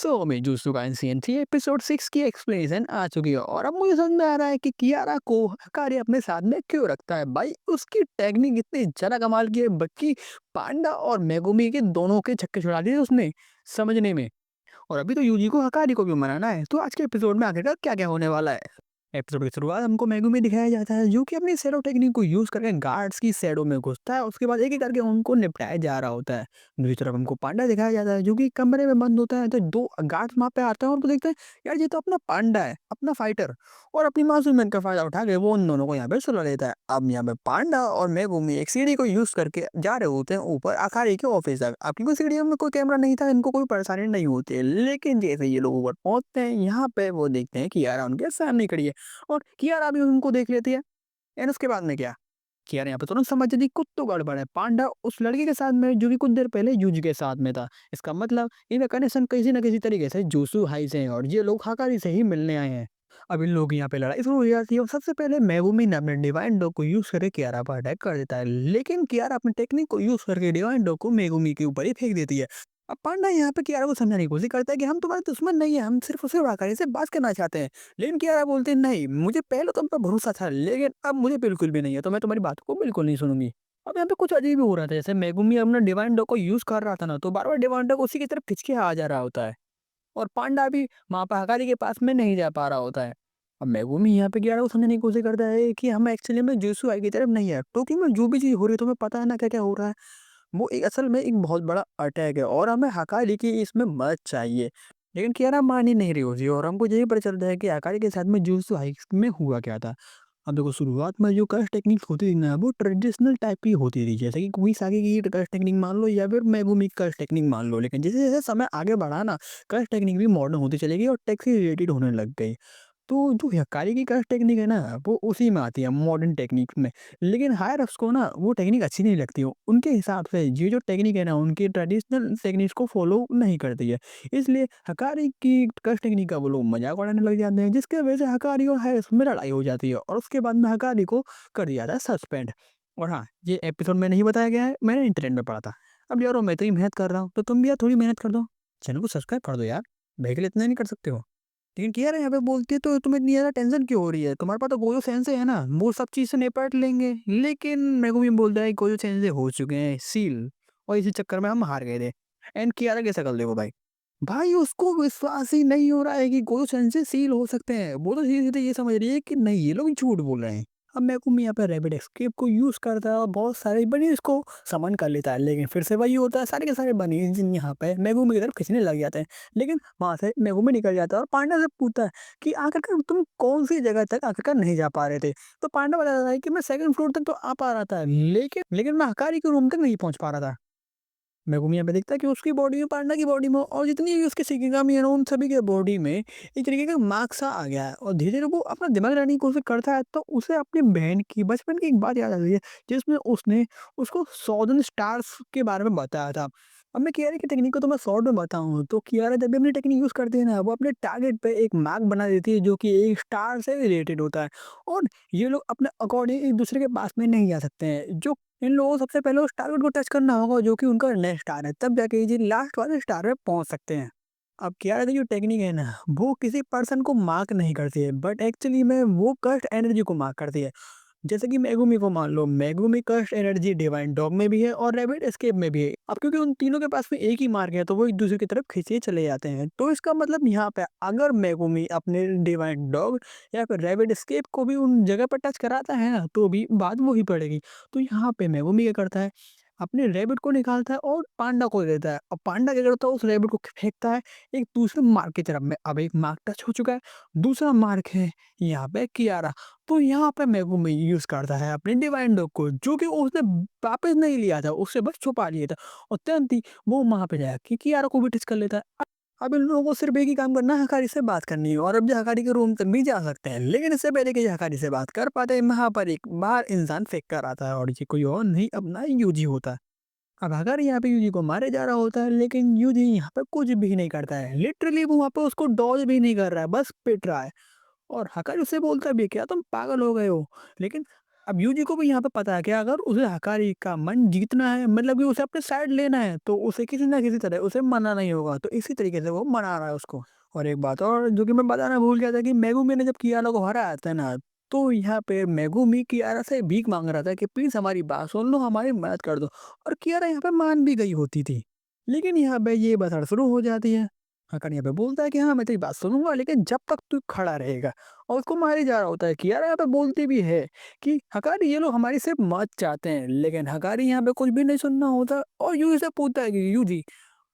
जुजोत्सु Kaisen 3 episode 6 की explanation आ चुकी है और अब मुझे समझ में आ रहा है कि कियारा को हकारी अपने साथ में क्यों रखता है। भाई उसकी टेक्निक इतनी ज़्यादा कमाल की है, बल्कि पांडा और मेगुमी के दोनों के छक्के छुड़ा दिए उसने समझने में। और अभी तो यूजी को हकारी को भी मनाना है। तो आज के एपिसोड में आखिरकार क्या-क्या होने वाला है? एपिसोड की शुरुआत हमको मेगुमी दिखाया जाता है, जो कि अपनी शैडो टेक्निक को यूज़ करके गार्ड्स की शैडो में घुसता है। उसके बाद एक-एक करके उनको निपटाया जा रहा होता है। दूसरी तरफ हमको पांडा दिखाया जाता है, जो कि कमरे में बंद होता है। तो 2 गार्ड्स वहाँ पे आते हैं और उनको देखते हैं, यार ये तो अपना पांडा है, अपना फाइटर। और अपनी मासूमियत का फ़ायदा उठा के वो उन दोनों को यहाँ पे सुला लेता है। अब यहाँ पे पांडा और मेगुमी एक सीढ़ी को यूज़ करके जा रहे होते हैं ऊपर अखाड़ी के ऑफिस तक। अब क्योंकि सीढ़ियों में कोई कैमरा नहीं था, इनको कोई परेशानी नहीं होती है। लेकिन जैसे ये लोग ऊपर पहुँचते हैं, यहाँ पे वो देखते हैं कि यारा उनके सामने खड़ी है। और कियारा भी उनको देख लेती है। एंड उसके बाद में क्या? कियारा यहाँ पे तुरंत समझ जाती है कुछ तो गड़बड़ है। पांडा उस लड़के के साथ में जो कि कुछ देर पहले यूजी के साथ में था। इसका मतलब इनका कनेक्शन किसी न किसी तरीके से जूसू हाई से है और ये लोग हाकारी से ही मिलने आए हैं। अब इन लोगों की यहाँ पे लड़ाई शुरू हो जाती है और सबसे पहले मेगुमी ने अपने डिवाइन डॉग को यूज़ करके कियारा पर अटैक कर देता है। लेकिन कियारा अपनी टेक्निक को यूज़ करके डिवाइन डॉग को मेगुमी के ऊपर ही फेंक देती है। अब पांडा यहाँ पे कियारा को समझाने की कोशिश करता है कि हम तुम्हारे दुश्मन नहीं है, हम सिर्फ उसे हाकारी से बात करना चाहते हैं। लेकिन कियारा बोलते हैं नहीं, मुझे पहले तुम पे भरोसा था, लेकिन अब मुझे बिल्कुल भी नहीं है, तो मैं तुम्हारी बात को बिल्कुल नहीं सुनूँगी। अब यहाँ पे कुछ अजीब ही हो रहा था, जैसे मेगुमी अपना डिवाइन डॉग को यूज़ कर रहा था ना, तो बार-बार डिवाइन डॉग उसी की तरफ खींच के आ जा रहा होता है और पांडा भी वहाँ पे हकारी के पास में नहीं जा पा रहा होता है। अब मेगुमी यहाँ पे कियारा को समझाने की कोशिश करता है कि हम एक्चुअली में जुत्सु की तरफ नहीं है, टोक्यो में जो भी चीज़ हो रही है तुम्हें पता है ना क्या-क्या हो रहा है? वो एक असल में एक बहुत बड़ा अटैक है और हमें हकाली की इसमें मदद चाहिए। लेकिन कियारा मान ही नहीं रही होती है और हमको यही पता चलता है कि हकाली के साथ में जुत्सु हाइक्स में हुआ क्या था। अब देखो शुरुआत में जो कर्स टेक्निक्स होती थी ना, वो ट्रेडिशनल टाइप की होती थी, जैसे कि कुमिसाकी की कर्स टेक्निक मान लो या फिर मेगुमी की कर्स टेक्निक मान लो। लेकिन जैसे-जैसे समय आगे बढ़ा ना, कर्स टेक्निक भी मॉडर्न होती चली गई और टेक से रिलेटेड होने लग गई। तो जो हक्कारी की कर्स टेक्निक है ना, वो उसी में आती है मॉडर्न टेक्निक में। लेकिन हायर अप्स को ना वो टेक्निक अच्छी नहीं लगती हो। उनके हिसाब से ये जो टेक्निक है ना, उनकी ट्रेडिशनल टेक्निक्स को फॉलो नहीं करती है। इसलिए हकारी की कर्स टेक्निक का वो लोग मज़ाक उड़ाने लग जाते हैं, जिसकी वजह से हकारी और हायर अप्स में लड़ाई हो जाती है और उसके बाद में हकारी को कर दिया जाता है सस्पेंड। और हाँ, ये एपिसोड में नहीं बताया गया है, मैंने इंटरनेट में पढ़ा था। अब यारो मैं इतनी मेहनत कर रहा हूँ, तो तुम भी यार थोड़ी मेहनत कर दो। चैनल को सब्सक्राइब कर दो यार, भाई के लिए इतना नहीं कर सकते हो? लेकिन किया ना यहाँ पे बोलती है तो तुम्हें इतनी ज़्यादा टेंशन क्यों हो रही है? तुम्हारे पास तो गोजो सेंसे है ना, वो सब चीज़ से निपट लेंगे। लेकिन मेगुमी बोलता है गोजो सेंसे हो चुके हैं सील और इसी चक्कर में हम हार गए थे। एंड कियारा की शक्ल देखो भाई। भाई उसको विश्वास ही नहीं हो रहा है कि गोजो सेंसे सील हो सकते हैं। वो तो सीधे-सीधे ये समझ रही है कि नहीं ये लोग झूठ बोल रहे हैं। अब मेगुमी यहाँ पे रैपिड एस्केप को यूज़ करता है और बहुत सारे बनीज़ को समन कर लेता है। लेकिन फिर से वही होता है, सारे के सारे बनीज़ यहाँ पे मेगुमी की तरफ खींचने लग जाते हैं। लेकिन वहाँ से मेगुमी निकल जाता है और पांडा से पूछता है कि आखिरकार तुम कौन-सी जगह तक आखिरकार नहीं जा पा रहे थे? तो पांडा बताता है कि मैं सेकंड फ्लोर तक तो आ पा रहा था, लेकिन मैं हकारी के रूम तक नहीं पहुँच पा रहा था। मेगुमी यहाँ पे देखता है कि उसकी बॉडी में, पांडा की बॉडी में और जितनी भी उसके शिकिगामी है ना, उन सभी के बॉडी में एक तरीके का मार्क सा आ गया है और धीरे-धीरे वो अपना दिमाग लगाने की कोशिश करता है, तो उसे अपनी बहन की बचपन की एक बात याद आती है, जिसमें उसने उसको सॉर्डन स्टार्स के बारे में बताया था। अब मैं कियारा की टेक्निक को तो मैं शॉर्ट में बताऊँ, तो कियारा जब भी अपनी टेक्निक यूज़ करती है ना, वो अपने टारगेट पे एक मार्क बना देती है, जो कि एक स्टार से रिलेटेड होता है और ये लोग अपने अकॉर्डिंग एक-दूसरे के पास में नहीं जा सकते हैं। जो इन लोगों को सबसे पहले उस टारगेट को टच करना होगा जो कि उनका नेक्स्ट स्टार है, तब जाके ये लास्ट वाले स्टार पे पहुँच सकते हैं। अब कियारा की जो टेक्निक है ना, वो किसी पर्सन को मार्क नहीं करती है, बट एक्चुअली में वो कर्स्ट एनर्जी को मार्क करती है। जैसे कि मेगुमी को मान लो, Megumi cursed energy divine dog में भी है और रैबिट एस्केप में भी है। अब क्योंकि उन तीनों के पास में एक ही मार्ग है, तो वो एक दूसरे की तरफ खींचे चले जाते हैं। तो इसका मतलब यहाँ पे अगर मेगुमी अपने डिवाइन डॉग या फिर रैबिट एस्केप को भी उन जगह पर टच कराता है ना, तो भी बात वही पड़ेगी। तो यहाँ पे मेगुमी क्या करता है, अपने रैबिट को निकालता है और पांडा को दे देता है और पांडा क्या करता है, उस रैबिट को फेंकता है एक दूसरे मार्ग की तरफ में। अब एक मार्ग टच हो चुका है, दूसरा मार्ग है यहाँ पे कियारा। तो यहाँ पे मेगुमी यूज़ करता है अपने डिवाइन डॉग को, जो कि उसने वापस नहीं लिया था, उससे बस छुपा लिया था और तुरंत ही वो वहाँ पे जाके कियारा को भी टच कर लेता है। अब इन लोगों को सिर्फ एक ही काम करना है, हकारी से बात करनी है और अब जो हकारी के रूम तक भी जा सकते हैं। लेकिन इससे पहले कि ये हकारी से बात कर पाते, वहाँ पर एक बाहर इंसान फेंक कर आता है और ये कोई और नहीं, अपना यूजी होता है। अब हकारी यहाँ पे यूजी को मारे जा रहा होता है, लेकिन यूजी यहाँ पे कुछ भी नहीं करता है। लिटरली वो वहाँ पे उसको डॉज भी नहीं कर रहा है, बस पिट रहा है। और हकारी उससे बोलता भी है, क्या तुम पागल हो गए हो? लेकिन अब यूजी को भी यहाँ पे पता है कि अगर उसे हकारी का मन जीतना है, मतलब कि उसे अपने साइड लेना है, तो उसे किसी ना किसी तरह उसे मनाना ही होगा। तो इसी तरीके से वो मना रहा है उसको। और एक बात और जो कि मैं बताना भूल गया था कि मेगुमी ने जब कियारा को हराया था ना, तो यहाँ पे मेगुमी कियारा से भीख मांग रहा था कि प्लीज हमारी बात सुन लो, हमारी मदद कर दो। और कियारा यहाँ पे मान भी गई होती थी। लेकिन यहाँ पे ये बहस शुरू हो जाती है। हकार यहाँ पे बोलता है कि हाँ मैं तेरी बात सुनूंगा, लेकिन जब तक तू खड़ा रहेगा। और उसको मारे जा रहा होता है। कियारा यहाँ पे बोलती भी है कि हकारी ये लोग हमारी सिर्फ मौत चाहते हैं, लेकिन हकारी यहाँ पे कुछ भी नहीं सुनना होता और यूजी से पूछता है कि यूजी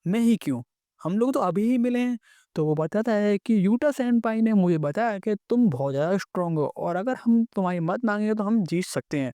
मैं ही क्यों, हम लोग तो अभी ही मिले हैं। तो वो बताता है कि यूटा सेनपाई ने मुझे बताया कि तुम बहुत ज़्यादा स्ट्रांग हो और अगर हम तुम्हारी मदद मांगेंगे तो हम जीत सकते हैं।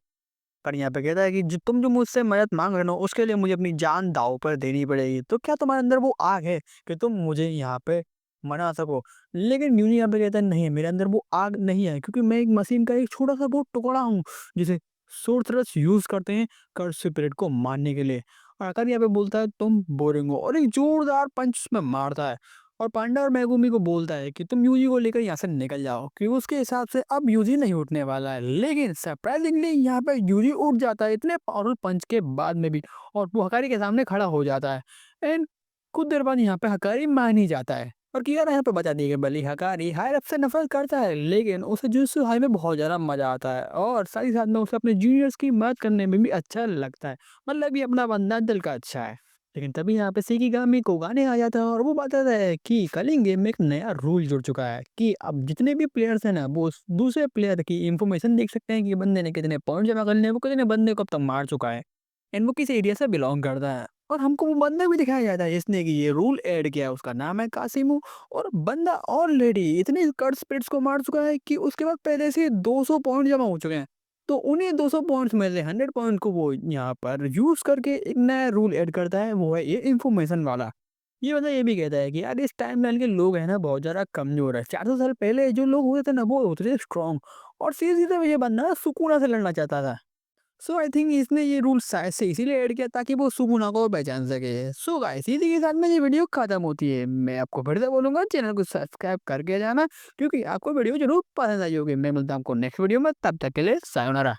पर यहाँ पे कहता है कि तुम जो मुझसे मदद मांग रहे हो उसके लिए मुझे अपनी जान दांव पर देनी पड़ेगी। तो क्या तुम्हारे अंदर वो आग है कि तुम मुझे यहाँ पे मना सको? लेकिन यूनी यहाँ पे कहता है नहीं, मेरे अंदर वो आग नहीं है, क्योंकि मैं एक मशीन का एक छोटा सा वो टुकड़ा हूँ जिसे सोर्सरर्स यूज करते हैं कर्स स्पिरिट को मारने के लिए। और आकर यहाँ पे बोलता है तुम बोरिंग हो और एक जोरदार पंच उसमें मारता है। और पांडा और मैगुमी को बोलता है कि तुम यूजी को लेकर यहाँ से निकल जाओ, क्योंकि उसके हिसाब से अब यूजी नहीं उठने वाला है। लेकिन सरप्राइजिंगली यहाँ पे यूजी उठ जाता है इतने पावरफुल पंच के बाद में भी, और वो हकारी के सामने खड़ा हो जाता है। एंड कुछ देर बाद यहाँ पे हकारी मान ही जाता है। और कियारा यहाँ पे बता दिया कि भले हकारी हायर अप से नफरत करता है, लेकिन उसे जुत्सु हाई में बहुत ज्यादा मजा आता है और साथ ही साथ में उसे अपने जूनियर्स की मदद करने में भी अच्छा लगता है। मतलब ये अपना बंदा दिल का अच्छा है। लेकिन तभी यहाँ पे शिकिगामी कोगाने आ जाता है और वो बताता है कि कलिंग गेम में एक नया रूल जुड़ चुका है कि अब जितने भी प्लेयर्स हैं ना, वो उस दूसरे प्लेयर की इंफॉर्मेशन देख सकते हैं कि बंदे ने कितने पॉइंट जमा कर लिए, वो कितने बंदे को अब तक मार चुका है एंड वो किस एरिया से बिलोंग करता है। और हमको वो बंदा भी दिखाया जाता है जिसने कि ये रूल ऐड किया है, उसका नाम है कासिमू। और बंदा ऑलरेडी इतने कर्ट स्पिरिट्स को मार चुका है कि उसके बाद पहले से 200 पॉइंट जमा हो चुके हैं। तो उन्हीं 200 पॉइंट्स में से 100 पॉइंट को वो यहाँ पर यूज करके एक नया रूल ऐड करता है, वो है ये इन्फॉर्मेशन वाला। ये बंदा ये भी कहता है कि यार इस टाइमलाइन के लोग हैं ना बहुत ज़्यादा कमज़ोर है। 400 साल पहले जो लोग हुए थे ना वो होते थे स्ट्रॉन्ग, और सीधे-सीधे ये बंदा सुकूना से लड़ना चाहता था। सो आई थिंक इसने ये रूल शायद से इसीलिए ऐड किया ताकि वो सुकुना को पहचान सके। सो गाइस इसी के साथ में ये वीडियो खत्म होती है। मैं आपको फिर से बोलूँगा चैनल को सब्सक्राइब करके जाना, क्योंकि आपको वीडियो ज़रूर पसंद आई होगी। मैं मिलता हूँ आपको नेक्स्ट वीडियो में, तब तक के लिए सायोनारा।